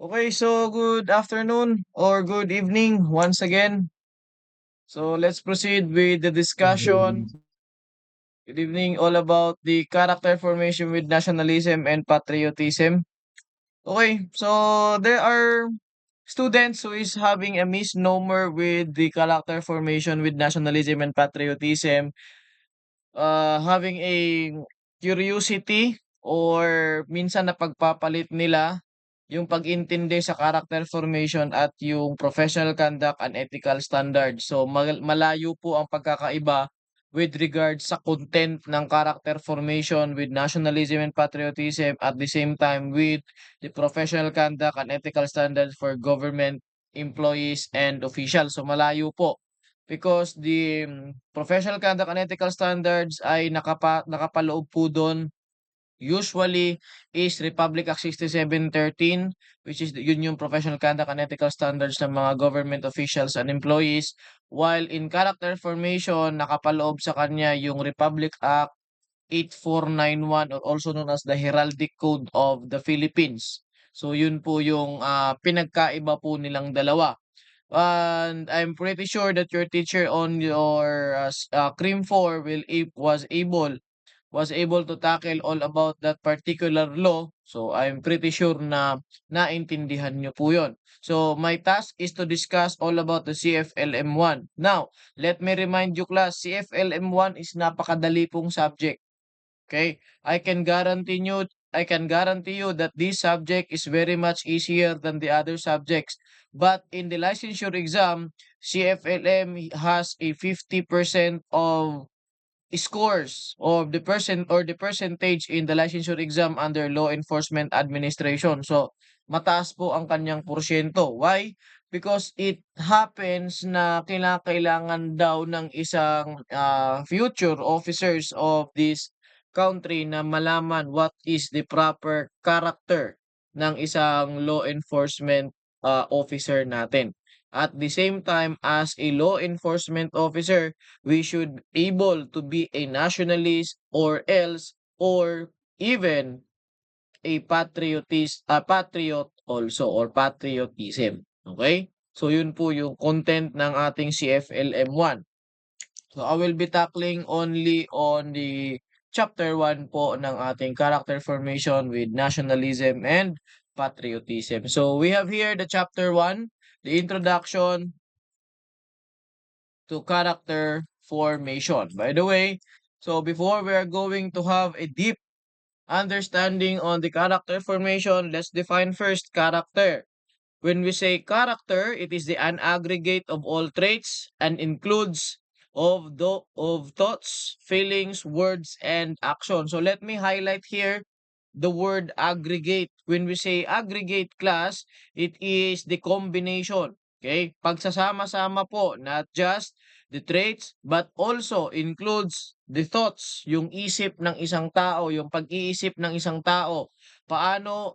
Okay, so good afternoon or good evening once again. So let's proceed with the discussion. Good evening, all about the character formation with nationalism and patriotism. Okay, so there are students who is having a misnomer with the character formation with nationalism and patriotism, having a curiosity or minsan na pagpapalit nila yung pag-intindi sa character formation at yung professional conduct and ethical standards. So malayo po ang pagkakaiba with regards sa content ng character formation with nationalism and patriotism at the same time with the professional conduct and ethical standards for government employees and officials. So malayo po because the professional conduct and ethical standards ay nakapaloob po dun usually is Republic Act 6713, which is yun yung professional conduct and ethical standards ng mga government officials and employees, while in character formation nakapaloob sa kanya yung Republic Act 8491 or also known as the Heraldic Code of the Philippines. So yun po yung pinagkaiba po nilang dalawa. And I'm pretty sure that your teacher on your CRIM 4 was able to tackle all about that particular law. So I'm pretty sure na naintindihan niyo po 'yon. So my task is to discuss all about the CFLM1. Now, let me remind you class, CFLM1 is napakadali pong subject. Okay? I can guarantee you that this subject is very much easier than the other subjects. But in the licensure exam, CFLM has a 50% of scores of the percentage in the licensure exam under law enforcement administration. So, mataas po ang kanyang porsyento. Why? Because it happens na kailangan daw ng isang future officers of this country na malaman what is the proper character ng isang law enforcement officer natin. At the same time, as a law enforcement officer, we should able to be a nationalist or else or even a patriot also or patriotism. Okay? So yun po yung content ng ating CFLM1. So I will be tackling only on the chapter 1 po ng ating character formation with nationalism and patriotism. So we have here the chapter 1, the introduction to character formation. By the way, so before we are going to have a deep understanding on the character formation, let's define first character. When we say character, it is an aggregate of all traits and includes of thoughts, feelings, words, and action. So let me highlight here the word aggregate. When we say aggregate class, it is the combination. Okay? Pagsasama-sama po, not just the traits, but also includes the thoughts, yung isip ng isang tao, yung pag-iisip ng isang tao. Paano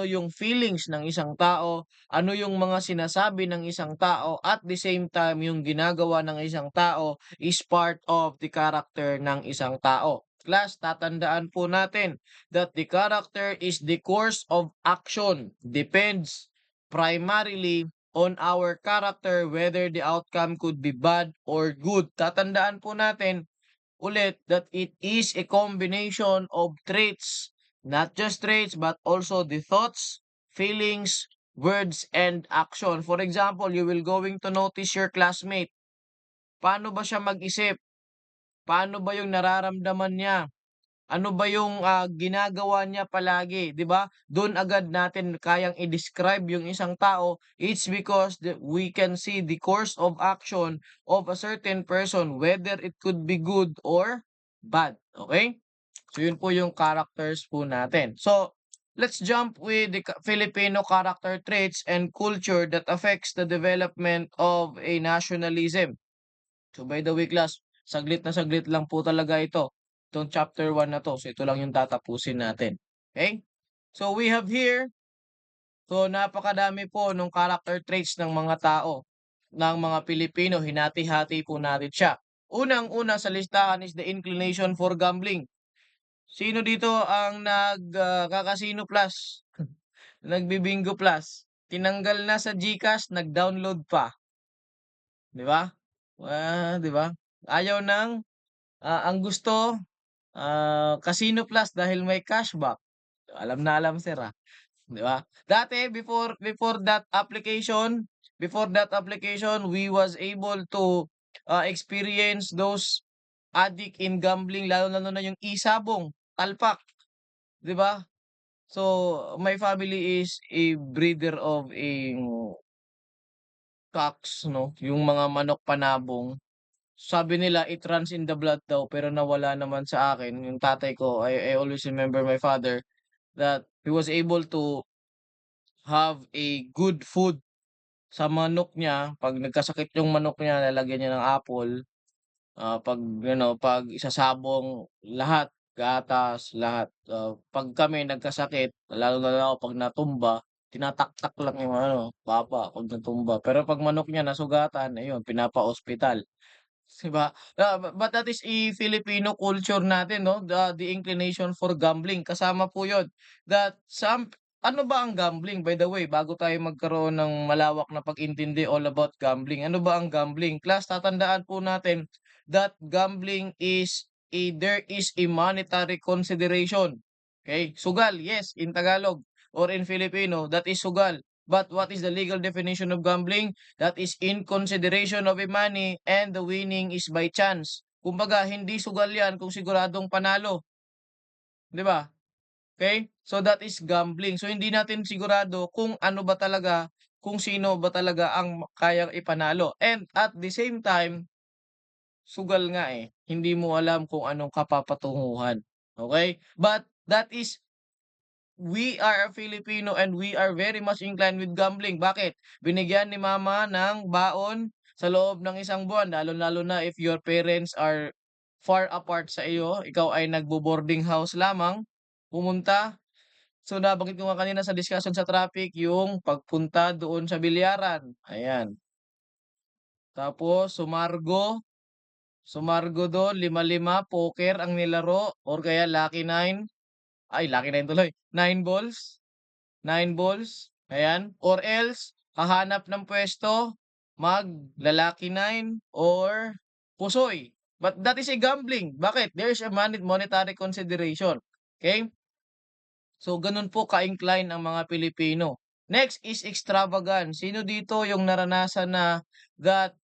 yung feelings ng isang tao, ano yung mga sinasabi ng isang tao, at the same time yung ginagawa ng isang tao is part of the character ng isang tao. Class, tatandaan po natin that the character is the course of action. Depends primarily on our character whether the outcome could be bad or good. Tatandaan po natin ulit that it is a combination of traits, not just traits but also the thoughts, feelings, words, and action. For example, you will going to notice your classmate. Paano ba siya mag-isip? Paano ba yung nararamdaman niya? Ano ba yung ginagawa niya palagi, 'di ba? Do'n agad natin kayang i-describe yung isang tao. It's because we can see the course of action of a certain person whether it could be good or bad, okay? So yun po yung characters po natin. So, let's jump with the Filipino character traits and culture that affects the development of a nationalism. So by the way class, saglit na saglit lang po talaga ito. Itong chapter 1 na 'to. So ito lang yung tatapusin natin. Okay? So we have here, so napakadami po nung character traits ng mga tao, ng mga Pilipino. Hinati-hati po natin siya. Unang-una sa listahan is the inclination for gambling. Sino dito ang nag-casino plus? nagbi-Bingo Plus, tinanggal na sa GCash, nag-download pa, 'di ba? 'Di ba? Ayaw ng, ang gusto, Casino Plus dahil may cashback. Alam na alam sir, 'di ba? Dati before that application, we was able to, experience those addict in gambling lalo-lalo na yung isabong, talpak, 'di ba? So, my family is a breeder of a cocks 'no, yung mga manok panabong. Sabi nila it runs in the blood daw pero nawala naman sa akin. Yung tatay ko, I always remember my father that he was able to have a good food sa manok niya. 'Pag nagkasakit yung manok niya lalagyan niya ng apple. 'Pag isasabong lahat, gatas, lahat. 'Pag kami nagkasakit, lalong-lalo na ako 'pag natumba, tinataktak lang yung papa 'pag natumba. Pero 'pag manok niya nasugatan, ayun pinapa-ospital. 'Di ba? But that is a Filipino culture natin 'no, the inclination for gambling kasama po yun. That ano ba ang gambling by the way, bago tayo magkaroon ng malawak na pag-intindi all about gambling. Ano ba ang gambling? Class, tatandaan po natin that gambling is there is a monetary consideration. Okay? Sugal, yes, in Tagalog or in Filipino, that is sugal. But what is the legal definition of gambling? That is in consideration of a money and the winning is by chance. Kumbaga hindi sugal 'yan kung siguradong panalo, 'di ba? Okay? So that is gambling. So hindi natin sigurado kung ano ba talaga, kung sino ba talaga ang kayang ipanalo. And at the same time, sugal nga, eh. Hindi mo alam kung anong kapapatunguhan, okay? But that is we are a Filipino and we are very much inclined with gambling. Bakit? Binigyan ni mama ng baon sa loob ng isang buwan, lalong-lalo na if your parents are far apart sa iyo, ikaw ay nagbo-boarding house lamang, pumunta. So, nabanggit ko nga kanina sa discussion sa traffic yung pagpunta doon sa bilyaran, ayan. Tapos sumargo dun, lima-lima, poker ang nilaro or kaya lucky nine tuloy, nine balls, ayan. Or else hahanap ng puwesto, magla-lucky nine or pusoy. But that is a gambling. Bakit? There's a monetary consideration, okay? So ganun po ka-incline ang mga Pilipino. Next is extravagant. Sino dito yung naranasan na that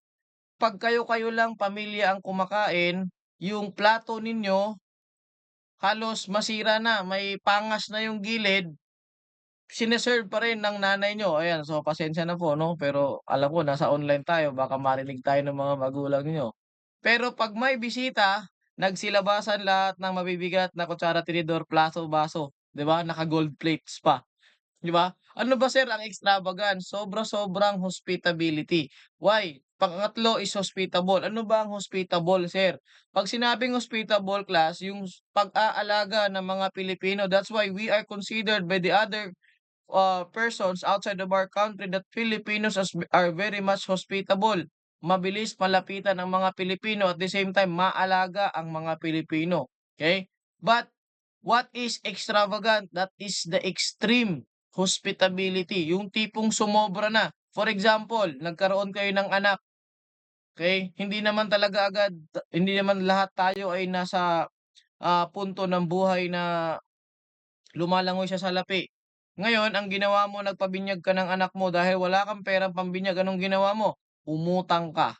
'pag kayo-kayo lang pamilya ang kumakain, yung plato ninyo halos masira na, may pangas na yung gilid. Sine-serve pa rin ng nanay niyo, ayan. So, pasensya na po 'no, pero alam ko nasa online tayo baka marinig tayo ng mga magulang niyo. Pero 'pag may bisita, nagsilabasan lahat ng mabibigat na kutsara, tinidor, plato, baso, 'di ba, naka-gold plates pa. 'Di ba? Ano ba sir ang extravagance? Sobra-sobrang hospitality. Why? Pangatlo is hospitable. Ano ba ang hospitable sir? 'Pag sinabing hospitable class, yung pag-aalaga ng mga Pilipino, that's why we are considered by the other persons outside of our country that Filipinos are very much hospitable. Mabilis malapitan ang mga Pilipino at the same time maalaga ang mga Pilipino. Okay? But what is extravagant? That is the extreme hospitality. Yung tipong sumobra na. For example, nagkaroon kayo ng anak. Okay? Hindi naman lahat tayo ay nasa punto ng buhay na lumalangoy siya sa lapi. Ngayon, ang ginawa mo, nagpabinyag ka ng anak mo dahil wala kang perang pambinyag. Anong ginawa mo? Umutang ka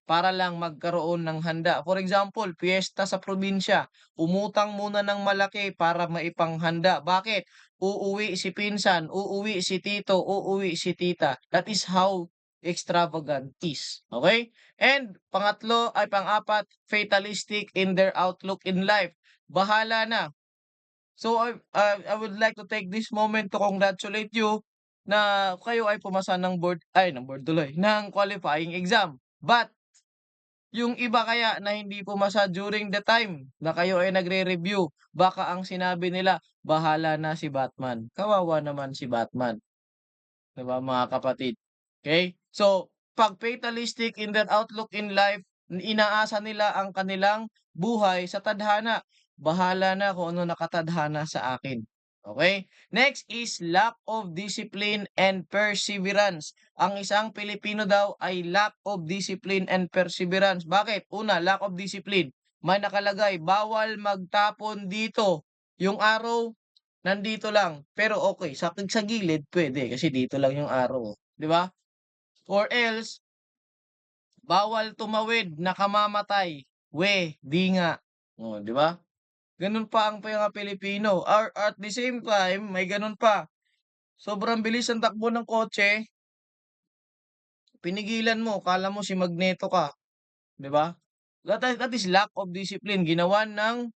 para lang magkaroon ng handa. For example, piyesta sa probinsya, umutang muna ng malaki para maipanghanda. Bakit? Uuwi si pinsan, uuwi si tito, uuwi si tita. That is how extravagant is. Okay? And pang-apat, fatalistic in their outlook in life. Bahala na. So I would like to take this moment to congratulate you na kayo ay pumasa ng board tuloy, ng qualifying exam. But yung iba kaya na hindi pumasa during the time na kayo ay nagre-review, baka ang sinabi nila, "Bahala na si Batman." Kawawa naman si Batman, 'di ba mga kapatid? Okay. So, 'pag fatalistic in their outlook in life, inaasa nila ang kanilang buhay sa tadhana. Bahala na kung ano nakatadhana sa akin. Okay? Next is lack of discipline and perseverance. Ang isang Pilipino daw ay lack of discipline and perseverance. Bakit? Una, lack of discipline. May nakalagay, bawal magtapon dito. Yung araw, nandito lang. Pero okay, sa gilid, pwede. Kasi dito lang yung araw. Di ba? Or else, bawal tumawid, nakamamatay. We, di nga. O, di ba? Ganun pa ang mga Pilipino. Or at the same time, may ganun pa. Sobrang bilis ng takbo ng kotse, pinigilan mo, akala mo si Magneto ka, 'di ba? That is lack of discipline ginawa ng,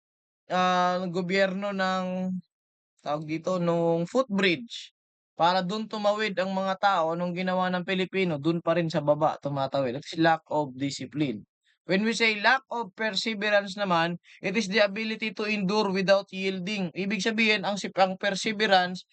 gobyerno ng tawag dito, nung footbridge. Para dun tumawid ang mga tao, anong ginawa ng Pilipino, dun pa rin sa baba tumatawid. That's lack of discipline. When we say lack of perseverance naman, it is the ability to endure without yielding. Ibig sabihin, ang perseverance,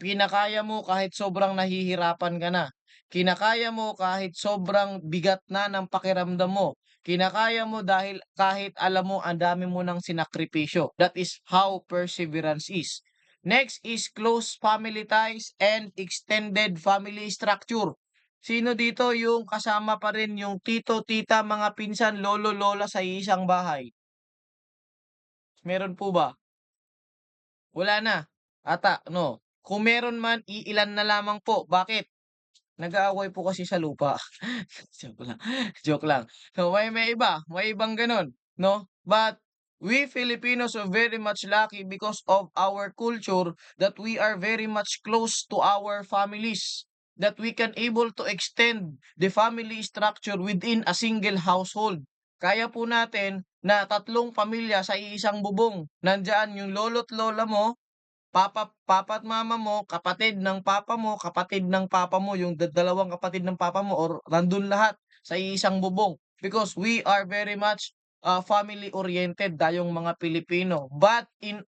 kinakaya mo kahit sobrang nahihirapan ka na. Kinakaya mo kahit sobrang bigat na ng pakiramdam mo. Kinakaya mo dahil kahit alam mo ang dami mo ng sinakripisyo. That is how perseverance is. Next is close family ties and extended family structure. Sino dito yung kasama pa rin yung tito, tita, mga pinsan, lolo, lola sa isang bahay? Meron po ba? Wala na. Ata, no. Kung meron man, iilan na lamang po. Bakit? Nag-aaway po kasi sa lupa. Joke lang, joke lang. So, may ibang gano'n, 'no? But we Filipinos are very much lucky because of our culture that we are very much close to our families, that we can able to extend the family structure within a single household. Kaya po natin na tatlong pamilya sa iisang bubong. Nandiyan yung lolo't lola mo, papa at mama mo, kapatid ng papa mo, kapatid ng papa mo, yung dalawang kapatid ng papa mo or nandun lahat sa iisang bubong. Because we are very much, family oriented tayong mga Pilipino. But in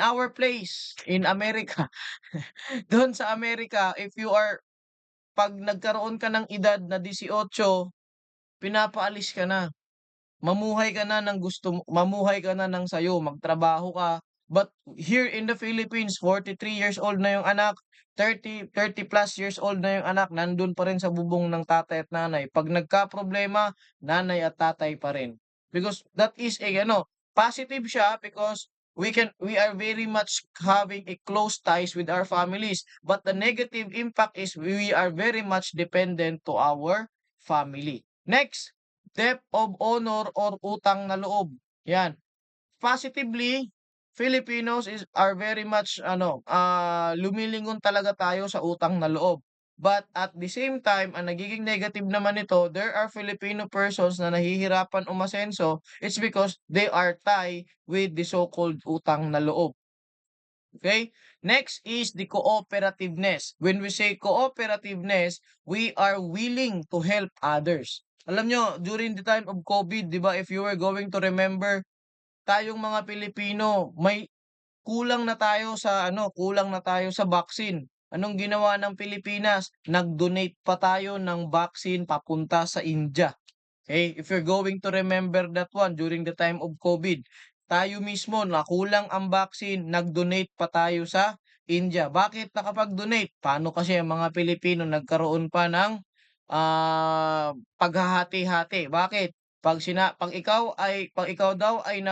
our place, in America, doon sa Amerika, if you are 'pag nagkaroon ka ng edad na 18, pinapaalis ka na. Mamuhay ka na ng gusto mo, mamuhay ka na ng sayo, magtrabaho ka. But here in the Philippines, 43 years old na yung anak, 30 plus years old na yung anak, nandun pa rin sa bubong ng tatay at nanay. 'Pag nagkaproblema, nanay at tatay pa rin. Because that is a ano, positive siya because we are very much having a close ties with our families. But the negative impact is we are very much dependent to our family. Next, debt of honor or utang na loob, 'yan. Positively, Filipinos are very much lumilingon talaga tayo sa utang na loob. But at the same time, ang nagiging negative naman nito, there are Filipino persons na nahihirapan umasenso, it's because they are tied with the so-called utang na loob. Okay? Next is the cooperativeness. When we say cooperativeness, we are willing to help others. Alam nyo, during the time of COVID, di ba, if you were going to remember, tayong mga Pilipino, may kulang na tayo sa vaccine. Anong ginawa ng Pilipinas? Nag-donate pa tayo ng vaccine papunta sa India. Okay, if you're going to remember that one during the time of COVID, tayo mismo na kulang ang vaccine, nag-donate pa tayo sa India. Bakit nakapag-donate? Paano kasi ang mga Pilipino nagkaroon pa ng paghahati-hati? Bakit? Pag ikaw daw ay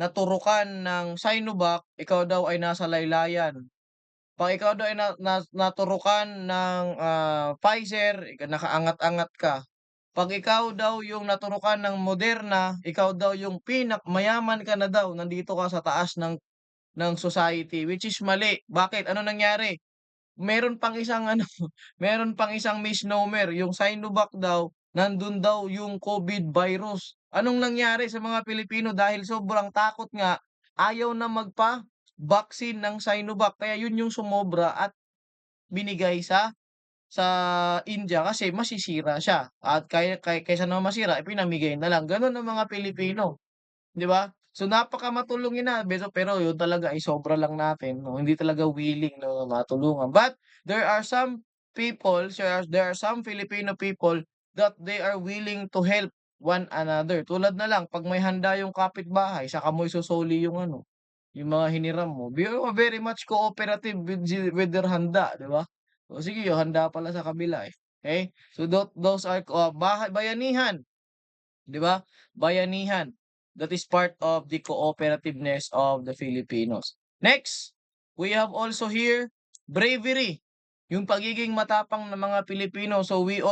naturukan ng Sinovac, ikaw daw ay nasa laylayan. Pag ikaw daw ay naturukan ng Pfizer, nakaangat-angat ka. 'Pag ikaw daw yung naturukan ng Moderna, ikaw daw yung mayaman ka na daw, nandito ka sa taas ng society, which is mali. Bakit? Ano nangyari? Meron pang isang ano, meron pang isang misnomer, yung Sinovac daw, nandun daw yung COVID virus. Anong nangyari sa mga Pilipino dahil sobrang takot nga, ayaw na magpa-vaccine ng Sinovac, kaya yun yung sumobra at binigay sa India kasi masisira siya at kaysa naman masira, pinamigay na lang. Gano'n ang mga Pilipino, 'di ba? So, napakamatulungin na pero yun talaga ay sobra lang natin 'no, hindi talaga willing na matulungan. But there are some Filipino people that they are willing to help one another. Tulad na lang 'pag may handa yung kapitbahay saka mo isusoli yung ano, yung mga hiniram mo, be very much cooperative with their handa, 'di ba? O sige, yung handa pala sa kabila, eh, okey? So those are bayanihan, 'di ba? Bayanihan. That is part of the cooperativeness of the Filipinos. Next, we have also here bravery, yung pagiging matapang ng mga Pilipino. So we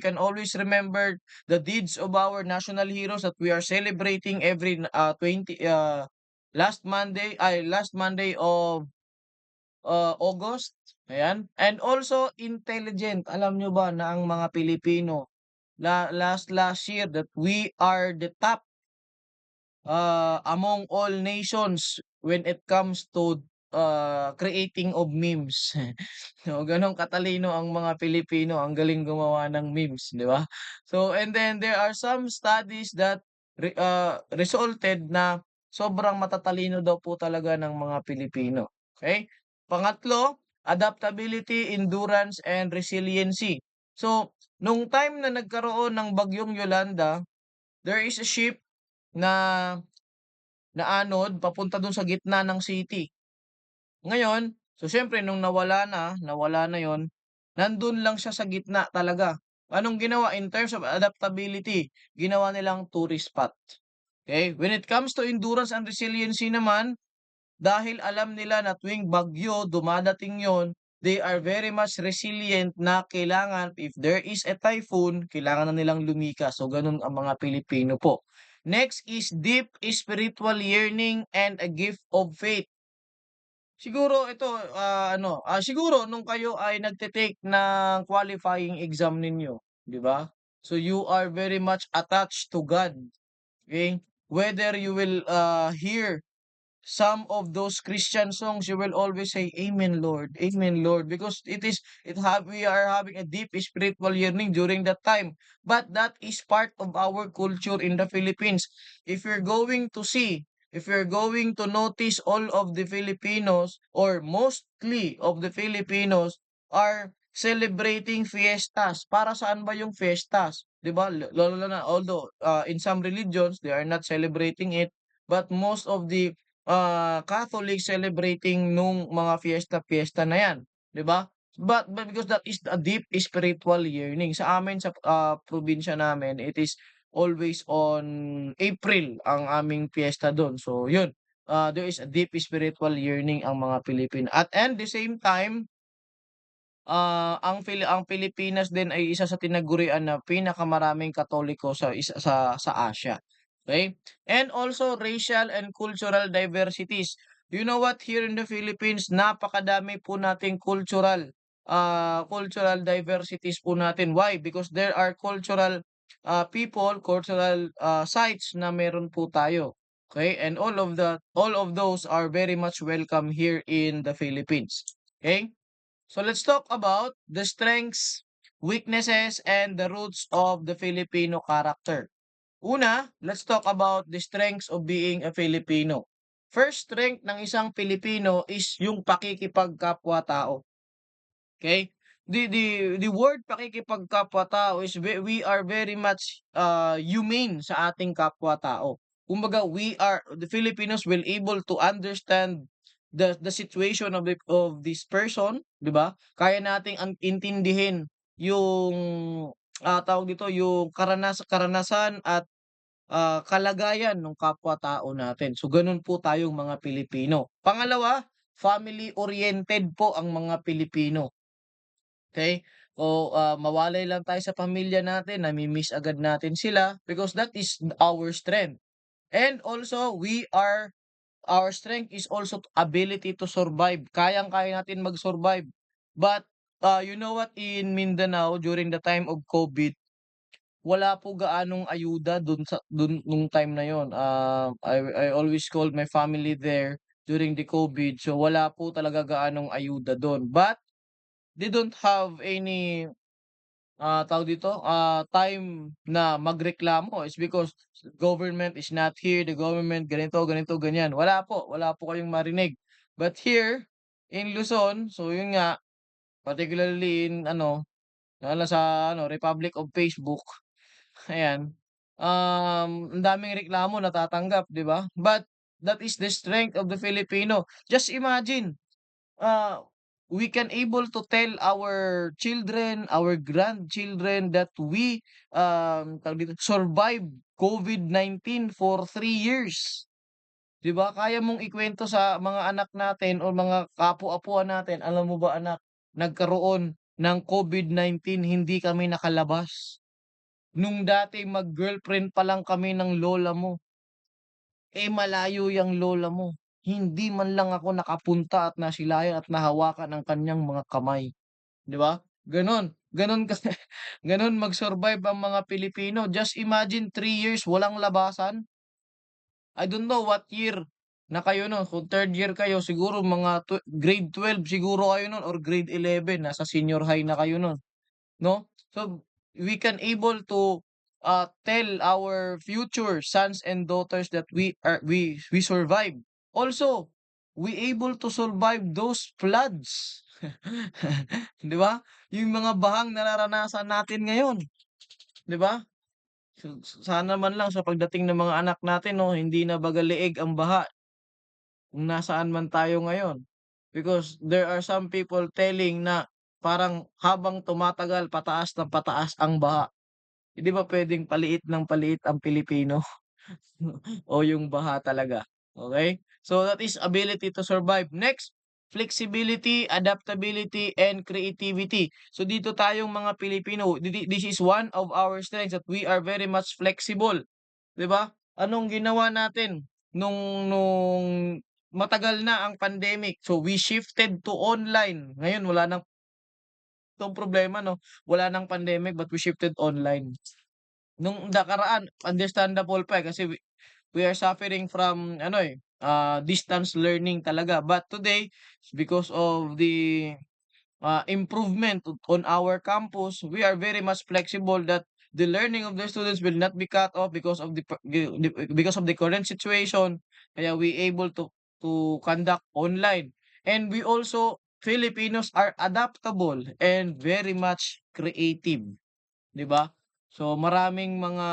can always remember the deeds of our national heroes that we are celebrating every 20 last Monday of August, ayan. And also intelligent. Alam nyo ba na ang mga Pilipino last year that we are the top among all nations when it comes to creating of memes. So, gano'n katalino ang mga Pilipino, ang galing gumawa ng memes, 'di ba? So, and then there are some studies that resulted na sobrang matatalino daw po talaga ng mga Pilipino, okay? Pangatlo, adaptability, endurance, and resiliency. So, nung time na nagkaroon ng bagyong Yolanda, there is a ship na naanod papunta dun sa gitna ng city. Ngayon, so siyempre nung nawala na yon, nandun lang siya sa gitna talaga. Anong ginawa in terms of adaptability? Ginawa nilang tourist spot. Okay? When it comes to endurance and resiliency naman, dahil alam nila na tuwing bagyo, dumadating yon, they are very much resilient na kailangan if there is a typhoon, kailangan na nilang lumikas. So, ganun ang mga Pilipino po. Next is deep spiritual yearning and a gift of faith. Siguro ito, siguro nung kayo ay nagte-take ng qualifying exam ninyo, 'di ba? So, you are very much attached to God, okay? Whether you will, hear some of those Christian songs, you will always say, "Amen, Lord. Amen, Lord." Because we are having a deep spiritual yearning during that time. But that is part of our culture in the Philippines. If you're going to see, if you're going to notice all of the Filipinos or mostly of the Filipinos are celebrating fiestas. Para saan ba yung fiestas? 'Di ba? Lalo na although in some religions they are not celebrating it, but most of the Catholic celebrating nung mga fiesta-fiesta na 'yan, 'di ba? But because that is a deep spiritual yearning. Sa amin sa, probinsya namin, it is always on April ang aming fiesta dun. So yun, there is a deep spiritual yearning ang mga Pilipino. At and the same time, ang Pilipinas din ay isa sa tinagurian na pinakamaraming Katoliko sa Asia, okay? And also racial and cultural diversities. You know what, here in the Philippines napakadami po nating cultural diversities po natin. Why? Because there are cultural sites na meron po tayo, okay? And all of those are very much welcome here in the Philippines, okay? So let's talk about the strengths, weaknesses, and the roots of the Filipino character. Una, let's talk about the strengths of being a Filipino. First strength ng isang Pilipino is yung pakikipagkapwa-tao. Okay? The word pakikipagkapwa-tao is we are very much humane sa ating kapwa-tao. Kumbaga, the Filipinos will able to understand the situation of this person, 'di ba? Kaya nating intindihin yung tawag dito, yung karanasan at kalagayan ng kapwa-tao natin. So ganun po tayong mga Pilipino. Pangalawa, family oriented po ang mga Pilipino. Okay? O, mawalay lang tayo sa pamilya natin, nami-miss agad natin sila because that is our strength. And also, our strength is also ability to survive. Kayang-kaya natin mag-survive. But, you know what, in Mindanao during the time of COVID, wala po gaanong ayuda dun nung time na yon. I always called my family there during the COVID. So, wala po talaga gaanong ayuda dun. But, they don't have any tawag dito, time na magreklamo is because government is not here, the government ganito, ganito, ganyan. Wala po kayong marinig. But here in Luzon, so yun nga, particularly in lalo sa Republic of Facebook, ayan, ang daming reklamo natatanggap, 'di ba? But That is the strength of the Filipino. Just imagine, uh, we can able to tell our children, our grandchildren that we tawag dito, survive COVID-19 for 3 years. 'Di ba? Kaya mong ikwento sa mga anak natin o mga kapu-apuan natin, "Alam mo ba anak, nagkaroon ng COVID-19, hindi kami nakalabas. Nung dati mag-girlfriend pa lang kami ng lola mo, eh, malayo yang lola mo. Hindi man lang ako nakapunta at nasilayan at nahawakan ang kanyang mga kamay." 'Di ba? Gano'n, gano'n kasi gano'n mag-survive ang mga Pilipino. Just imagine 3 years walang labasan. I don't know what year na kayo nun, kung third year kayo siguro mga grade 12 siguro kayo nun or grade 11 nasa senior high na kayo nun, 'no? So, we can able to, tell our future sons and daughters that we survived. Also, we able to survive those floods. 'Di ba? Yung mga bahang nararanasan natin ngayon, 'di ba? Sana man lang sa pagdating ng mga anak natin 'no, hindi na bagaliig ang baha kung nasaan man tayo ngayon. Because there are some people telling na parang habang tumatagal pataas ng pataas ang baha. Hindi ba puwedeng paliit ng paliit ang Pilipino o yung baha talaga, okey? So that is ability to survive. Next, flexibility, adaptability, and creativity. So dito tayong mga Pilipino, this is one of our strengths that we are very much flexible. 'Di ba? Anong ginawa natin nung matagal na ang pandemic, so we shifted to online. Ngayon wala ng 'tong problema 'no, wala ng pandemic but we shifted online. Nung nakaraan understandable pa, eh, kasi we are suffering from ano, eh, distance learning talaga. But today, because of the improvement on our campus, we are very much flexible that the learning of the students will not be cut off because of because of the current situation. Kaya we able to conduct online. And we also Filipinos are adaptable and very much creative, 'di ba? So maraming mga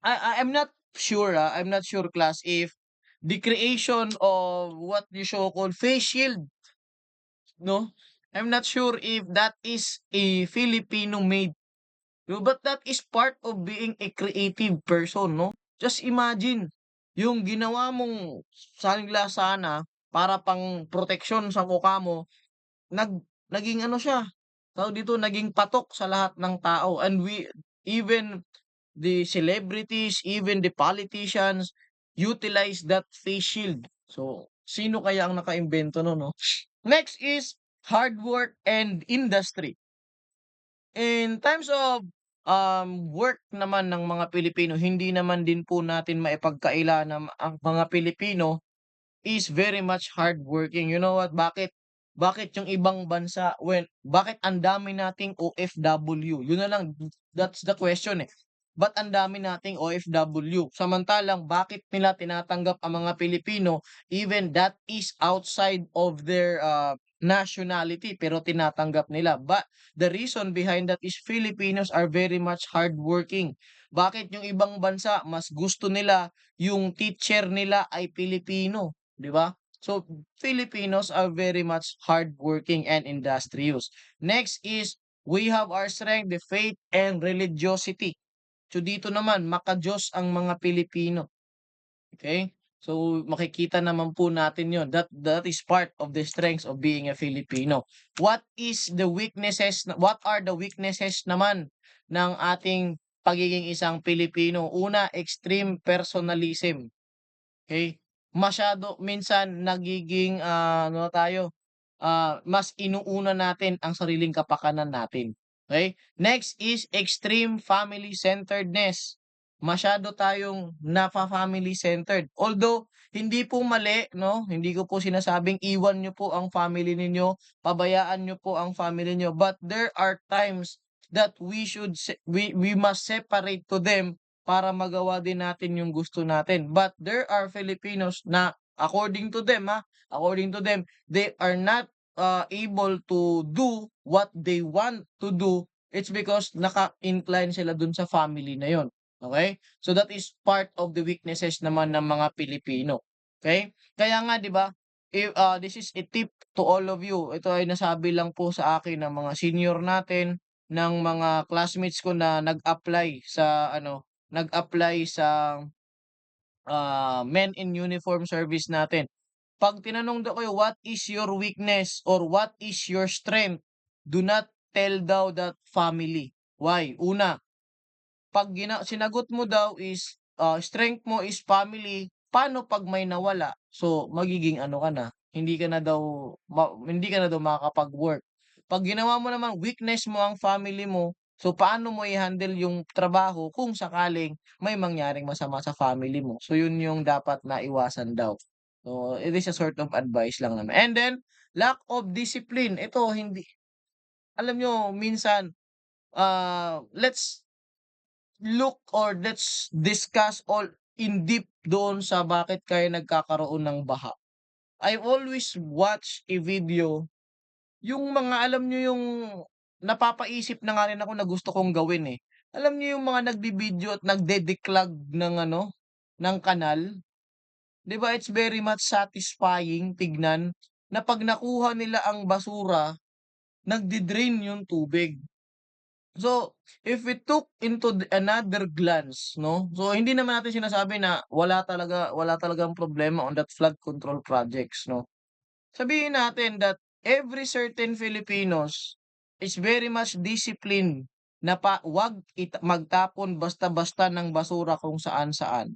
I'm not sure class if the creation of what you so called face shield, no? I'm not sure if that is a Filipino made, no, but that is part of being a creative person, no? Just imagine, yung ginawa mong sunglass sana para pang proteksyon sa mukha mo, naging ano siya, tawag dito, naging patok sa lahat ng tao and even the celebrities, even the politicians utilize that face shield. So, sino kaya ang nakaimbento nun, no? Next is hard work and industry. In terms of, work naman ng mga Pilipino, hindi naman din po natin maipagkaila na ang mga Pilipino is very much hardworking. You know what? Bakit yung ibang bansa bakit ang dami nating OFW? Yun na lang, that's the question, eh. Ba't ang dami nating OFW? Samantalang bakit nila tinatanggap ang mga Pilipino even that is outside of their, nationality pero tinatanggap nila. But the reason behind that is Filipinos are very much hardworking. Bakit yung ibang bansa mas gusto nila yung teacher nila ay Pilipino? 'Di ba? So, Filipinos are very much hardworking and industrious. Next is we have our strength, the faith and religiosity. So dito naman maka-Diyos ang mga Pilipino, okay? So makikita naman po natin 'yon. That is part of the strengths of being a Filipino. What are the weaknesses naman ng ating pagiging isang Pilipino? Una, extreme personalism. Okay, masyado minsan nagiging, ano tayo, mas inuuna natin ang sariling kapakanan natin, okay. Next is extreme family-centeredness. Masyado tayong nafa-family centered. Although hindi po mali 'no, hindi ko po sinasabing iwan niyo po ang family ninyo, pabayaan niyo po ang family niyo, but there are times that we must separate to them para magawa din natin yung gusto natin. But there are Filipinos na according to them, they are not, able to do what they want to do. It's because naka-incline sila dun sa family na yon. Okay? So that is part of the weaknesses naman ng mga Pilipino. Okay? Kaya nga 'di ba, this is a tip to all of you. Ito ay nasabi lang po sa akin ng mga senior natin, ng mga classmates ko na nag-apply sa ano, nag-apply sa men in uniform service natin. 'Pag tinanong daw kayo, "What is your weakness or what is your strength?" Do not tell daw that family. Why? Una, 'pag sinagot mo daw is, strength mo is family, paano 'pag may nawala? So, magiging ano ka na, hindi ka na daw makakapag-work. 'Pag ginawa mo namang weakness mo ang family mo, so paano mo i-handle yung trabaho kung sakaling may mangyaring masama sa family mo? So, yun yung dapat na iwasan daw. So, it is a sort of advice lang naman. And then, lack of discipline. Ito hindi alam niyo minsan, let's look or let's discuss all in deep doon sa bakit kayo nagkakaroon ng baha. I always watch a video, yung mga alam niyo yung napapaisip na nga rin ako na gusto kong gawin, eh. Alam niyo yung mga nagvi-video at nagde-declog ng ano, ng kanal? 'Di ba it's very much satisfying tignan na 'pag nakuha nila ang basura, nagde-drain yung tubig. So, if we took into another glance 'no, so hindi naman natin sinasabi na wala talagang problema on that flood control projects 'no. Sabihin natin that every certain Filipinos is very much disciplined na 'wag magtapon basta-basta ng basura kung saan-saan.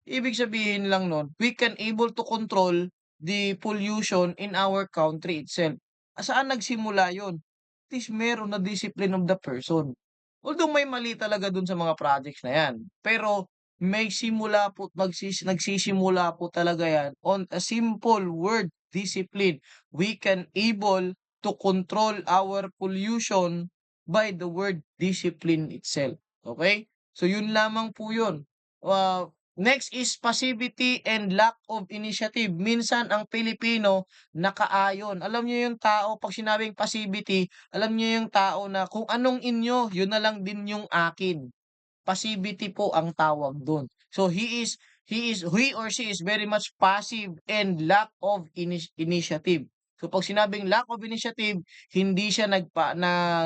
Ibig sabihin lang nun, we can able to control the pollution in our country itself. Saan nagsimula yun? At least meron na discipline of the person. Although may mali talaga dun sa mga projects na yan, pero may simula po nagsisimula po talaga yan on a simple word, discipline. We can able to control our pollution by the word discipline itself. Okay? So yun lamang po yun. Next is passivity and lack of initiative. Minsan ang Pilipino nakaayon. Alam niyo yung tao 'pag sinabing passivity, alam niyo yung tao na kung anong inyo, yun na lang din yung akin. Passivity po ang tawag dun. So he or she is very much passive and lack of initiative. So 'pag sinabing lack of initiative, hindi siya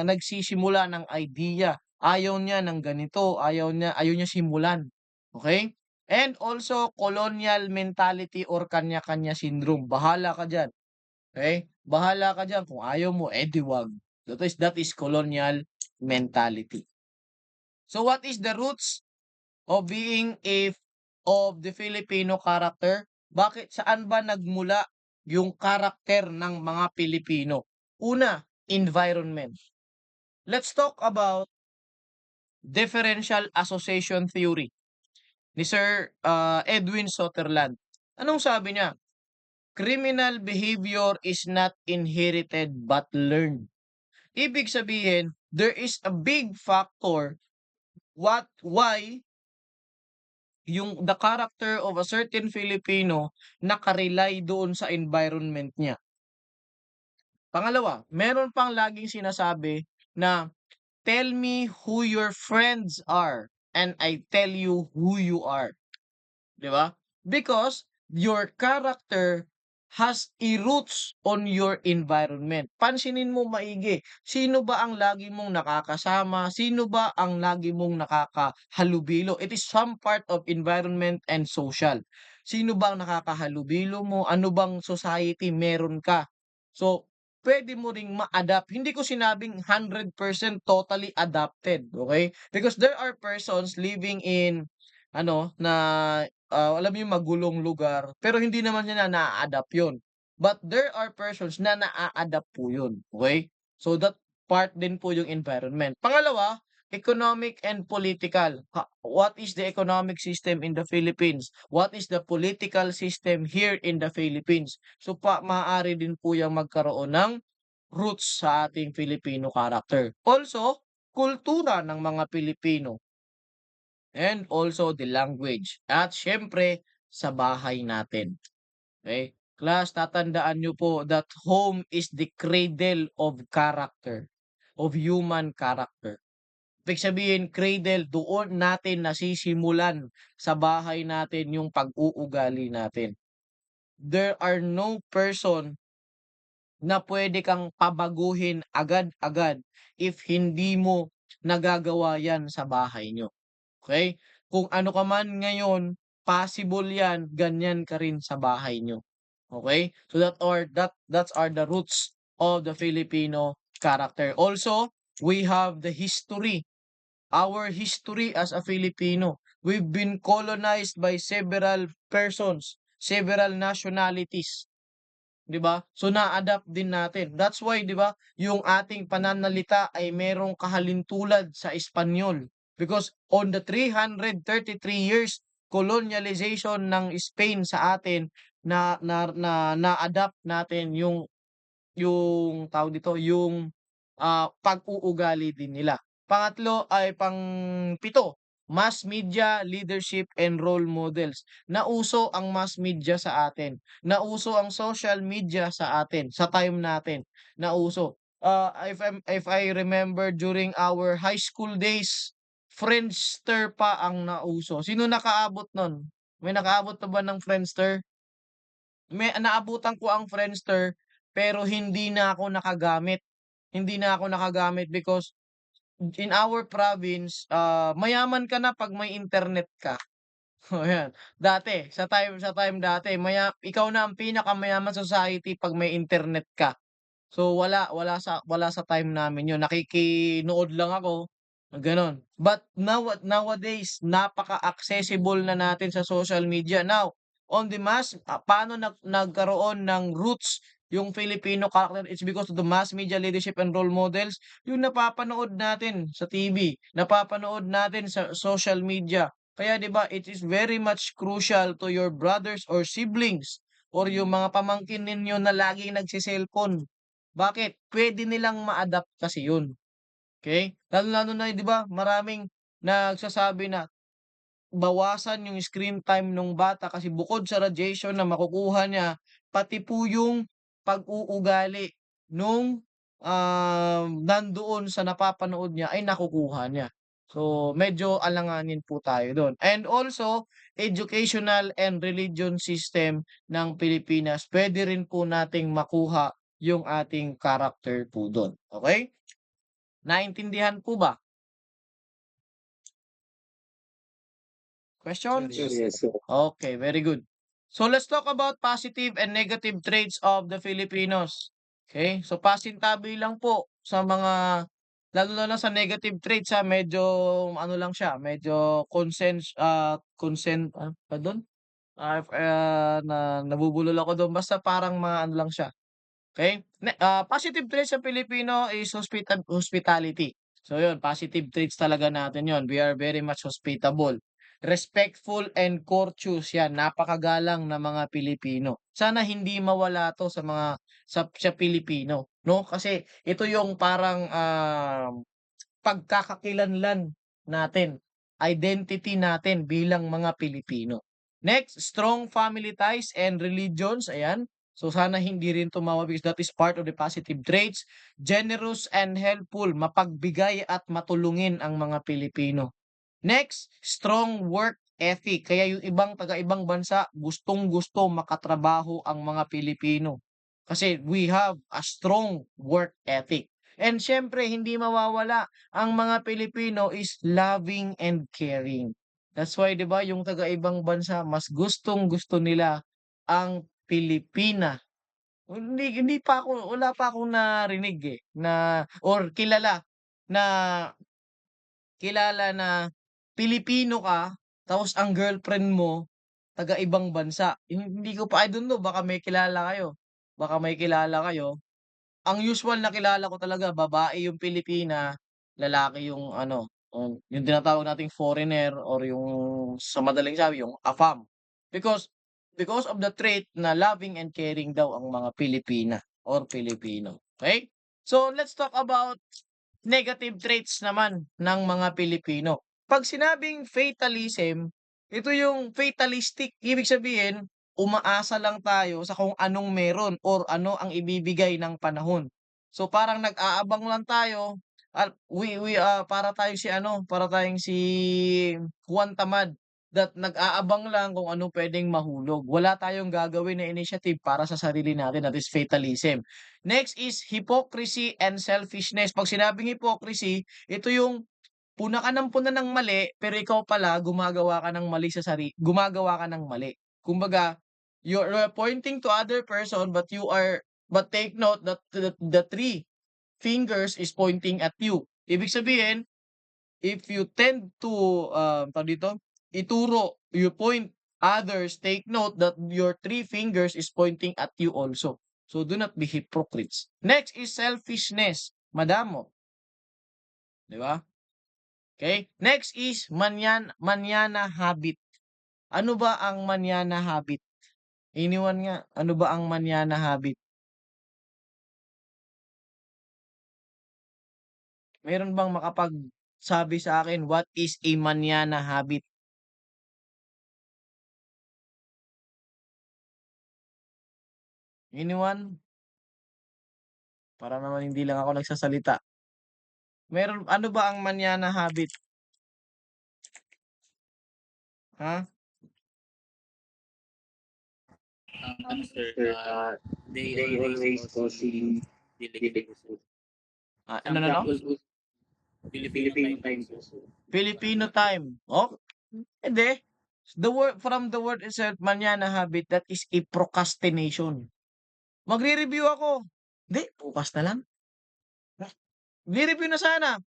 nagsisimula ng idea. Ayaw niya ng ganito, ayaw niya simulan, okey? And also colonial mentality or kanya-kanya syndrome. Bahala ka diyan, okey? Bahala ka diyan kung ayaw mo, eh, 'di 'wag. That is colonial mentality. So what is the roots of being of the Filipino character? Bakit saan ba nagmula yung karakter ng mga Pilipino? Una, environment. Let's talk about differential association theory ni Sir Edwin Sutherland. Anong sabi niya? Criminal behavior is not inherited but learned. Ibig sabihin, there is a big factor why yung the character of a certain Filipino naka-rely doon sa environment niya. Pangalawa, meron pang laging sinasabi na, "Tell me who your friends are and I tell you who you are." 'Di ba? Because your character has a roots on your environment. Pansinin mo maigi, sino ba ang lagi mong nakakasama? Sino ba ang lagi mong nakakahalubilo? It is some part of environment and social. Sino ba ang nakakahalubilo mo? Ano bang society meron ka? So, pwede mo ring ma-adapt. Hindi ko sinabing 100% totally adapted, okay? Because there are persons living in ano, na alam mo yung magulong lugar, pero hindi naman niya na naa-adapt yun. But there are persons na naa-adapt po yun, okey? So that part din po yung environment. Pangalawa, economic and political. What is the economic system in the Philippines? What is the political system here in the Philippines? So maaari din po yang magkaroon ng roots sa ating Filipino character. Also, kultura ng mga Pilipino. And also the language. At siyempre, sa bahay natin. Okay? Class, tatandaan nyo po that home is the cradle of character, of human character. Ibig sabihin, cradle, doon natin nasisimulan sa bahay natin yung pag-uugali natin. There are no person na pwede kang pabaguhin agad-agad if hindi mo nagagawa yan sa bahay niyo. Okay? Kung ano ka man ngayon, possible yan, ganyan ka rin sa bahay niyo. Okay? So that's are the roots of the Filipino character. Also, we have the history. Our history as a Filipino. We've been colonized by several persons, several nationalities. 'Di ba? So na-adapt din natin. That's why 'di ba, yung ating pananalita ay merong kahalintulad sa Espanyol. Because on the 333 years colonialization ng Spain sa atin na-adapt natin yung tawag dito, yung pag-uugali din nila. Pangatlo ay pang-pito, mass media, leadership, and role models. Nauso ang mass media sa atin. Nauso ang social media sa atin, sa time natin. Nauso. If I remember during our high school days, Friendster pa ang nauso. Sino nakaabot nun? May nakaabot na ba ng Friendster? May naabutan ko ang Friendster, pero hindi na ako nakagamit. Hindi na ako nakagamit because in our province, mayaman ka na 'pag may internet ka. Oh, yan. Dati, sa time dati ikaw na ang pinakamayaman sa society 'pag may internet ka. So, wala sa time namin 'yun, nakikinood lang ako, gano'n. But nowadays, napaka-accessible na natin sa social media. Now, on the mass paano nagkaroon ng roots yung Filipino character, it's because of the mass media, leadership, and role models, yung napapanood natin sa TV, napapanood natin sa social media. Kaya 'di ba, it is very much crucial to your brothers or siblings or yung mga pamangkin ninyo na laging nagse-cellphone. Bakit? Puwede nilang ma-adapt kasi yun, okey? Lalong-lalo na 'di ba maraming nagsasabi na bawasan yung screen time nung bata kasi bukod sa radiation na makukuha niya, pati po yung pag-uugali nung, nandoon sa napapanood niya ay nakukuha niya. So, medyo alanganin po tayo dun. And also, educational and religion system ng Pilipinas, puwede rin po nating makuha yung ating character po dun, okey? Naintindihan po ba? Questions? Yes, sir. Okay, very good. So let's talk about positive and negative traits of the Filipinos. Okay? So pasintabi lang po sa mga lalo na sa negative traits medyo ano lang siya, medyo pa dun? Nabubulol ako dun basta parang mga ano lang siya. Okay? Positive traits sa Pilipino is hospitality. So yun, positive traits talaga natin yun. We are very much hospitable. Respectful and courteous yan. Napakagalang na mga Pilipino. Sana hindi mawala to sa Pilipino, no? Kasi ito yung parang pagkakakilanlan natin, identity natin bilang mga Pilipino. Next, strong family ties and religions, ayan. So sana hindi rin tumawa because that is part of the positive traits. Generous and helpful, mapagbigay at matulungin ang mga Pilipino. Next, strong work ethic. Kaya yung taga-ibang bansa, gustong-gusto makatrabaho ang mga Pilipino. Kasi we have a strong work ethic. And siyempre, hindi mawawala ang mga Pilipino is loving and caring. That's why 'di ba yung taga-ibang bansa mas gustong-gusto nila ang Pilipina. Hindi hindi pa ako wala pa akong narinig, na or na kilala na Pilipino ka tapos ang girlfriend mo taga-ibang bansa. Hindi ko pa I don't know baka may kilala kayo, ang usual na kilala ko talaga babae yung Pilipina, lalaki yung ano, yung tinatawag nating foreigner or yung sa madaling sabi yung AFAM. Because because of the trait na loving and caring daw ang mga Pilipina or Pilipino, okay? So, let's talk about negative traits naman ng mga Pilipino. 'Pag sinabing fatalism, ito yung fatalistic, ibig sabihin umaasa lang tayo sa kung anong meron or ano ang ibibigay ng panahon. So, parang nag-aabang lang tayo para tayong si ano, para tayong si Juan Tamad that nag-aabang lang kung ano puwedeng mahulog. Wala tayong gagawin na initiative para sa sarili natin, that is fatalism. Next is hypocrisy and selfishness. 'Pag sinabing hypocrisy, ito yung puna ka ng puna ng mali, pero ikaw pala gumagawa ka ng mali. Kumbaga, you're pointing to other person but take note that the three fingers is pointing at you. Ibig sabihin, if you tend to, tawag dito, you point others, take note that your three fingers is pointing at you also. So do not be hypocrites. Next is selfishness. Madamo. Di ba? Okay? Next is manyana habit. Ano ba ang manyana habit? Iniwan nga, ano ba ang manyana habit? Meron bang makapagsabi sa akin, what is a manyana habit? Anyone? Para naman hindi lang ako nagsasalita. Ano ba ang manyana habit? Ha? Ano sir, they They always always go go si si Filipino food. Ano, no? example, Filipino Filipino time time also. also. Filipino time. Oh, hindi. From the word itself, manyana habit, that is a procrastination. Magre-review ako. Hindi, bukas na lang. Magre-review na sana.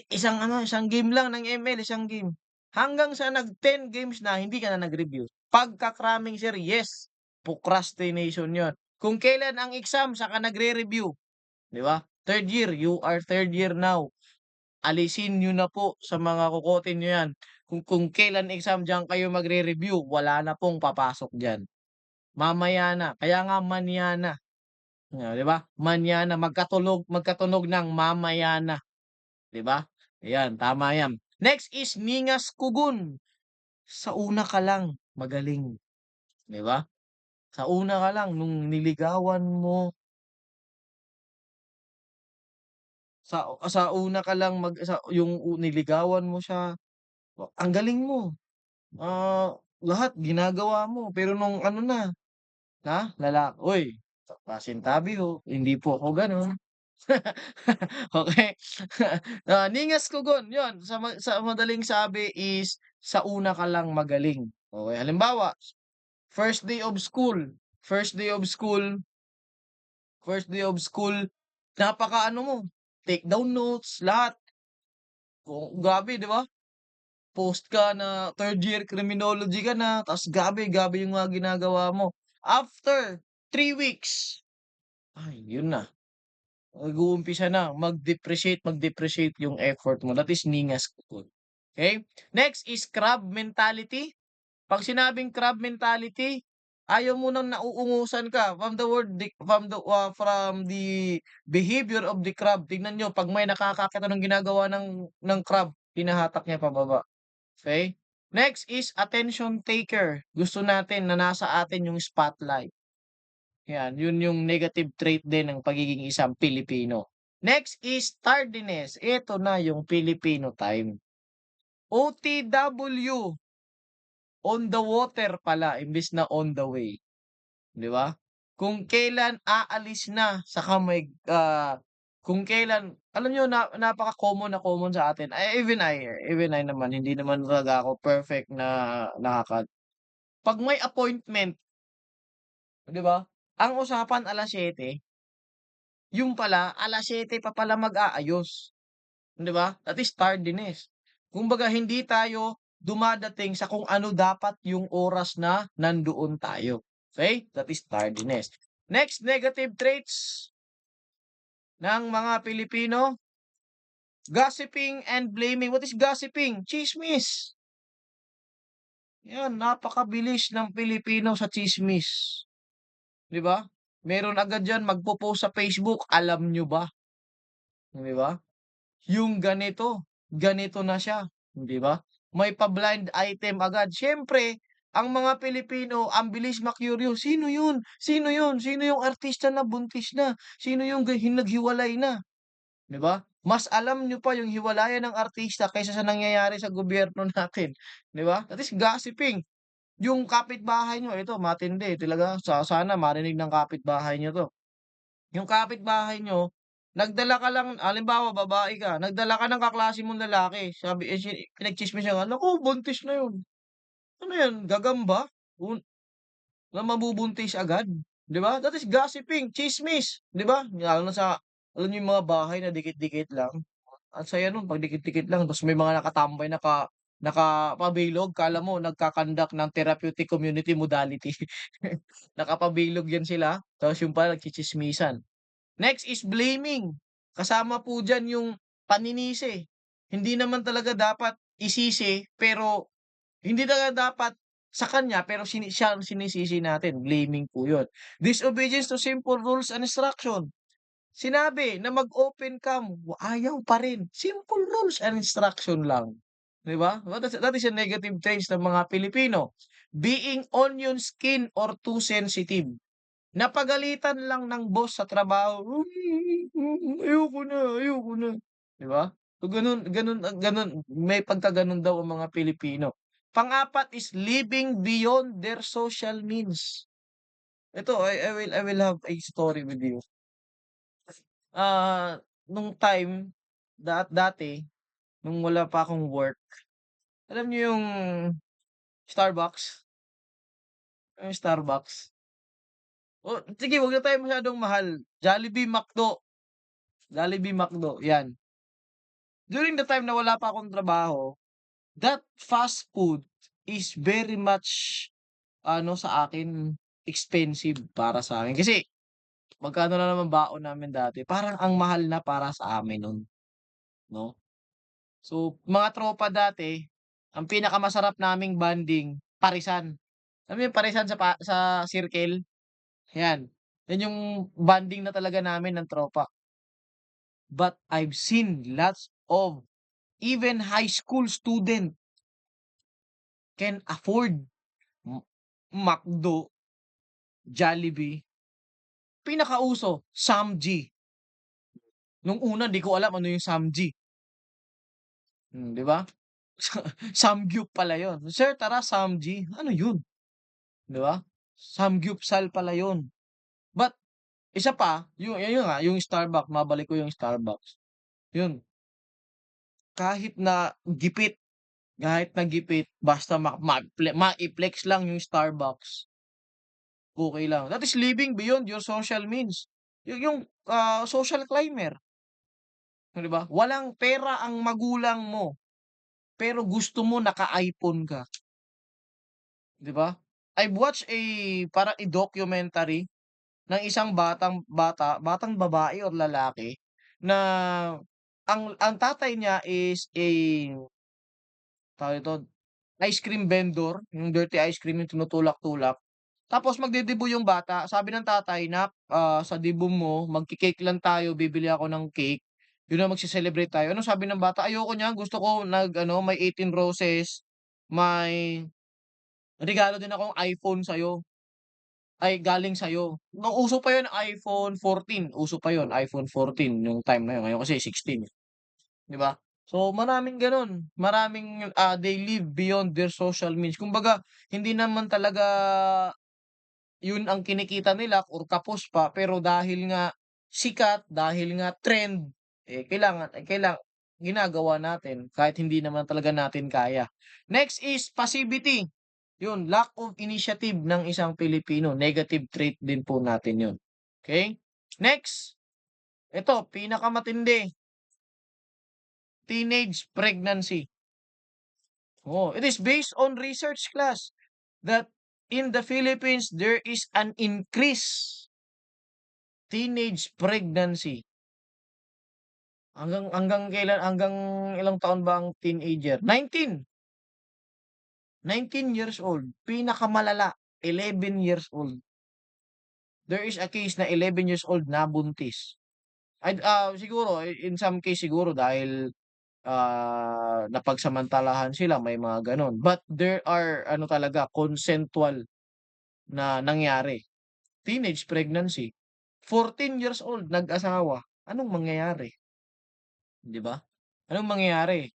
Isang game lang ng ML, isang game. Hanggang sa nag-10 games na, hindi ka na nag-review. Pagka-cramming sir, yes, procrastination yon. Kung kailan ang exam, saka nagre-review. Di ba? Third year, you are third year now. Alisin nyo na po sa mga kukotin nyo yan. Kung kailan exam diyan kayo magre-review, wala na pong papasok diyan. Mamaya na. Kaya nga manyana. 'Di ba? Manyana, magkatunog ng mamaya na. 'Di ba? Ayan, tama yan. Next is ningas kugun. Sa una ka lang, magaling. 'Di ba? Sa una ka lang, nung niligawan mo, sa una ka lang niligawan mo siya, ang galing mo. Lahat ginagawa mo, pero nung ano na, "Uy, pasintabi ho, hindi po ako gano'n." Okey. Ningas kugon, 'yun sa madaling sabi is sa una ka lang magaling. Okey, halimbawa, first day of school, first day of school first day of school, napakaano mo, take down notes, lahat. Grabe 'di ba? Post ka na third year criminology ka na, ta's grabe yung mga ginagawa mo. After 3 weeks, ay yun na, mag-uumpisa na mag-depreciate yung effort mo, that is ningas kugon. Okay? Next is crab mentality. 'Pag sinabing crab mentality, ayaw mo ng nauungusan ka from the behavior of the crab. Tignan niyo 'pag may nakakakita ng ginagawa ng crab, hinahatak niya pababa. Okay? Next is attention taker. Gusto natin na nasa atin yung spotlight. Yan, yun yung negative trait din ng pagiging isang Pilipino. Next is tardiness. Ito na yung Filipino time. OTW, on the water pala imbes na on the way. 'Di ba? Kung kailan aalis na saka kung kailan alam niyo napaka-common na common sa atin. Even I naman hindi naman talaga ako perfect na 'pag may appointment, 'di ba? Ang usapan 7:00, yung pala 7:00 pa pala mag-aayos, 'di ba? That is tardiness. Kumbaga hindi tayo dumadating sa kung ano dapat yung oras na nandoon tayo. Okay? That is tardiness. Next negative traits ng mga Pilipino, gossiping and blaming. What is gossiping? Tsismis. Yan, napakabilis ng Pilipino sa tsismis. 'Di ba? Meron agad diyan magpo-post sa Facebook, alam nyo ba? 'Di ba? Yung ganito, ganito na siya, 'di ba? May pa-blind item agad. Siyempre, ang mga Pilipino ang bilis ma-curious, sino yun? Sino yun? Sino yung artista na buntis na? Sino yung naghiwalay na? 'Di ba? Mas alam niyo pa yung hiwalayan ng artista kaysa sa nangyayari sa gobyerno natin, 'di ba? That is gossiping. Yung kapitbahay niyo ito matindi talaga sana marinig ng kapitbahay niyo 'to. Yung kapitbahay niyo, nagdala ka lang halimbawa babae ka, nagdala ka ng kaklase mong lalaki sabi pinagtsismisan ka, naku buntis na yun. Ano yan gagamba? Na mabubuntis agad, 'di ba? That is gossiping, tsismis, 'di ba? Lalo na sa alam niyo yung mga bahay na dikit-dikit lang, ang saya nun 'pag dikit-dikit lang tapos may mga nakatambay nakapabilog akala mo nagka-conduct ng therapeutic community modality. Nakapabilog yan sila, tapos yung pala nagtsitsismisan. Next is blaming, kasama po diyan yung paninisi. Hindi naman talaga dapat isisi pero hindi talaga dapat sa kanya pero siya ang sinisisi natin, blaming po yun. Disobedience to simple rules and instruction. Sinabi na mag-open cam, ayaw pa rin. Simple rules and instruction lang, 'di ba? That is a negative traits ng mga Pilipino. Being onion skin or too sensitive. Napagalitan lang ng boss sa trabaho, ayoko na, 'di ba? So gano'n gano'n gano'n may pagkagano'n daw ang mga Pilipino. Pang-apat is living beyond their social means. Ito I will have a story with you. Nung time dati nung wala pa akong work, alam niyo yung Starbucks? Yung Starbucks? O sige wag na tayo masyadong mahal, Jollibee, McDo, 'yan. During the time na wala pa akong trabaho, that fast food is very much ano sa akin, expensive para sa'kin. Kasi magkano na naman baon namin dati, parang ang mahal na para sa amin nun, 'no? So, mga tropa dati, ang pinakamasarap naming bonding, parisan. Alam mo yung parisan sa circle? 'Yan. 'Yan yung bonding na talaga namin ng tropa. But I've seen lots of even high school student can afford M McDo, Jollibee, pinakauso Samgy. Nung una di ko alam ano yung Samgy, 'di ba? Samgyup pala yun. "Sir tara Samgy." Ano yun, 'di ba? Samgyupsal pala yun. But isa pa, yun nga, yung Starbucks, mabalik ko yung Starbucks. Yun, kahit na gipit, basta mai-flex lang yung Starbucks, okey lang. That is living beyond your social means. Yung social climber, 'di ba? Walang pera ang magulang mo, pero gusto mo naka-iPhone ka, 'di ba? I've watched parang documentary ng isang batang babae or lalaki na ang tatay niya is tawag dito, ice cream vendor, yung dirty ice cream yung tinutulak-tulak. Tapos magdedebut yung bata, sabi ng tatay, "Nak, sa debut mo magke-cake lang tayo, bibili ako ng cake, yun na magse-celebrate tayo." Anong sabi ng bata, "Ayoko niyan, gusto ko nag-ano, may 18 roses, may regalo din akong iPhone sa'yo, ay galing sa'yo." Nung uso pa yun iPhone 14, uso pa yun iPhone 14 yung time na yun, ngayon kasi 16, 'di ba? So maraming gano'n, they live beyond their social means. Kumbaga hindi naman talaga yun ang kinikita nila or kapos pa, pero dahil nga sikat, dahil nga trend, kailangan ginagawa natin kahit hindi naman talaga natin kaya. Next is passivity, yun lack of initiative ng isang Pilipino, negative trait din po natin yun, okey? Next, ito pinakamatindi, teenage pregnancy. Oh, it is based on research class that in the Philippines there is an increase teenage pregnancy. Hanggang ilang taon ba ang teenager? 19 years old, pinakamalala 11 years old. There is a case na 11 years old nabuntis. Siguro in some case siguro dahil, napagsamantalahan sila may mga gano'n. But there are ano talaga consensual na nangyari. Teenage pregnancy, 14 years old nag-asawa, anong mangyayari? 'di ba? Anong mangyayari?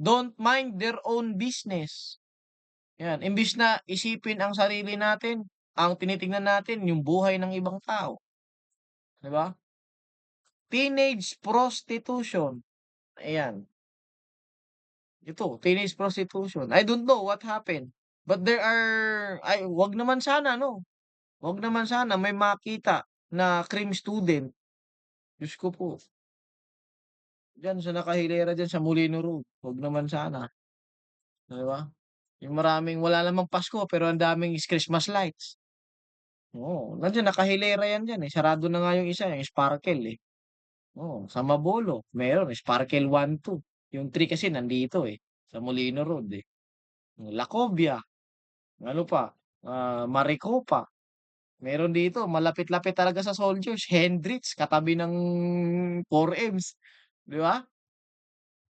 Don't mind their own business. 'Yan, imbis na isipin ang sarili natin, ang tinitingnan natin yung buhay ng ibang tao, 'di ba? Teenage prostitution, ayan, teenage prostitution. I don't know what happened, but there are 'wag naman sana 'no, 'wag naman sana may makita na cream student, Diyos ko po. Diyan sa nakahilera diyan sa Molino Road, 'wag naman sana, 'di ba? Yung maraming wala namang Pasko pero ang daming Christmas lights. Oo, nandiyan nakahilera yan diyan, eh, sarado na nga yung isa, yung Sparkle, eh. Oo, sa Mabolo meron Sparkle 1, 2. Yung 3 kasi nandito, eh, sa Molino Road, eh. Lacobia, ano pa, Maricopa, meron dito malapit-lapit talaga sa Soldiers, Hendrix katabi ng 4Ms, 'di ba?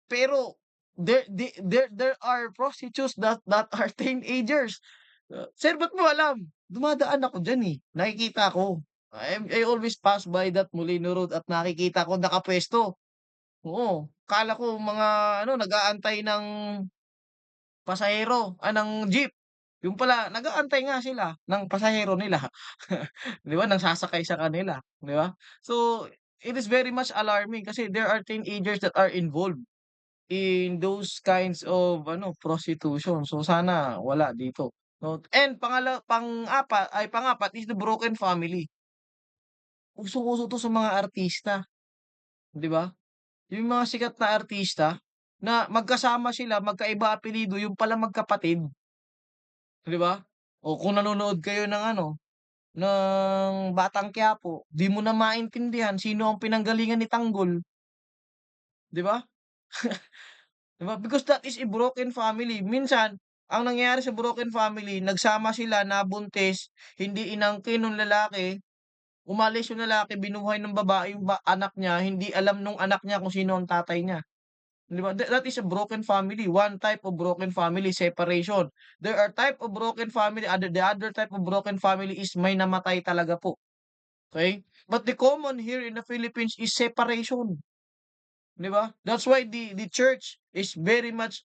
Pero there are prostitutes that are teenagers. Sir ba't mo alam? Dumadaan ako diyan, eh, nakikita ko. I always pass by that Molino Road at nakikita ko nakapuwesto. Oo, akala ko mga ano nag-aantay ng pasahero, ng jeep. Yung pala nag-aantay nga sila ng pasahero nila. 'Di ba, ng sasakay sa kanila, 'di ba? So, it is very much alarming kasi there are teenagers that are involved in those kinds of ano, prostitution. So, sana wala dito, 'no? And pang-apat is the broken family. Usong-uso 'to sa mga artista, 'di ba? Yung mga sikat na artista na magkasama sila, magkaiba apelyido, yung pala magkapatid, 'di ba? O kung nanonood kayo ng ano, ng Batang Quiapo, 'di mo na maintindihan sino ang pinanggalingan ni Tanggol, 'di ba? 'Di ba? Because that is a broken family. Minsan, ang nangyayari sa broken family, nagsama sila, nabuntis, hindi inangkin nung lalaki, umalis yung lalaki, binuhay ng babae yung anak niya, hindi alam nung anak niya kung sino ang tatay niya. 'Di ba? That is a broken family. One type of broken family, separation. There are type of broken family, the other type of broken family is may namatay talaga po, okey? But the common here in the Philippines is separation, 'di ba? That's why the church is very much,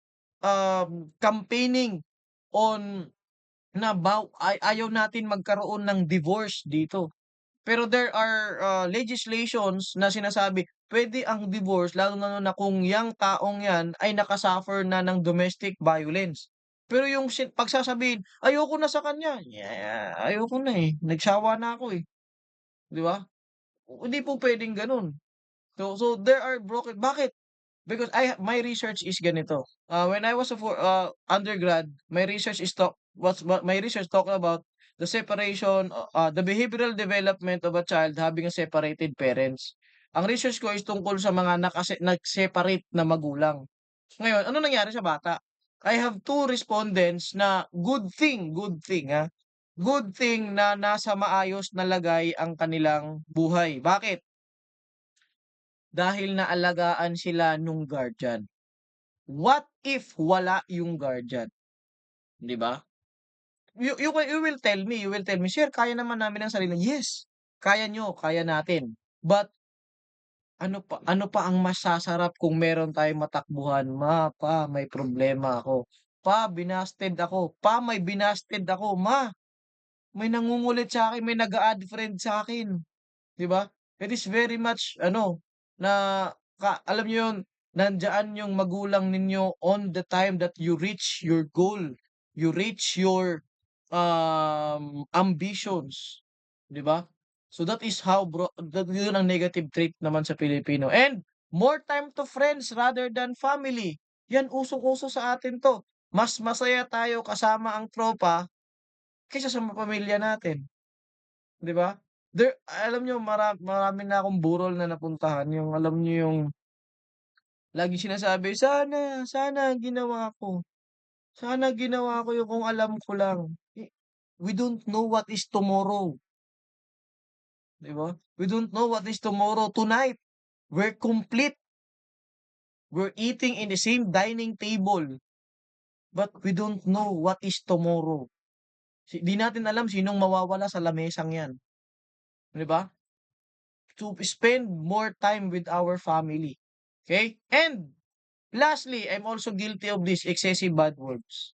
campaigning on na ayaw natin magkaroon ng divorce dito. Pero there are, legislations na sinasabi puwede ang divorce lalong-lalo na kung yang taong yan ay naka-suffer na ng domestic violence. Pero yung pagsasabihin, "Ayoko na sa kanya." Ayoko na, eh, nagsawa na ako, eh, 'di ba? Hindi po puwedeng gano'n. So there are broken bakit? Because my research is ganito, when I was undergrad, my research is my research talk about the separation, the behavioral development of a child having a separated parents. Ang research ko is tungkol sa mga nag-separate na magulang. Ngayon, ano nangyari sa bata? I have two respondents na good thing na nasa maayos na lagay ang kanilang buhay. Bakit? Dahil naalagaan sila nung guardian. What if wala yung guardian, 'di ba? You will tell me, "Sir, kaya naman namin ang sarili." Yes, kaya niyo, kaya natin. But ano pa ang masasarap kung meron tayong matakbuhan, "Ma, pa, may problema ako. Pa, binasted ako. Pa, may binasted ako. Ma, may nangungulit sa'kin, may nag-a-add friend sa'kin." 'Di ba? It is very much ano, na alam niyo 'yun, nandiyan yung magulang ninyo on the time that you reach your goal, you reach your, ambitions, 'di ba? So that is how that yun ang negative trait naman sa Pilipino and more time to friends rather than family. Yan usong-uso sa atin 'to. Mas masaya tayo kasama ang tropa kaysa sa pamilya natin. 'Di ba? Alam niyo marami na akong burol na napuntahan yung alam niyo yung laging sinasabi, sana ginawa ko yung kung alam ko lang." We don't know what is tomorrow, 'di ba? We don't know what is tomorrow. Tonight, we're complete, we're eating in the same dining table, but we don't know what is tomorrow. 'Di natin alam sinong mawawala sa lamesang 'yan, 'di ba? To spend more time with our family. Okay? And lastly, I'm also guilty of this, excessive bad words.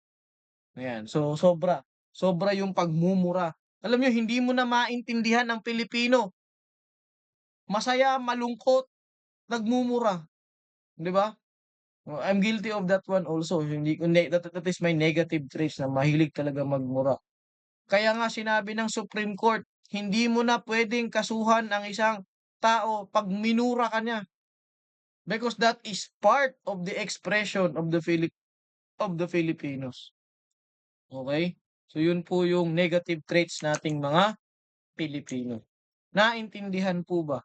Ayan. So, sobra. Sobra yung pagmumura. Alam niyo, hindi mo na maintindihan ang Pilipino. Masaya, malungkot, nagmumura. 'Di ba? Oh, I'm guilty of that one also. Hindi ko that is my negative traits na mahilig talaga magmura. Kaya nga sinabi ng Supreme Court, hindi mo na puwedeng kasuhan ang isang tao 'pag minura ka niya. Because that is part of the expression of the Filipinos. Okey? So yun po yung negative traits nating mga Pilipino. Naintindihan po ba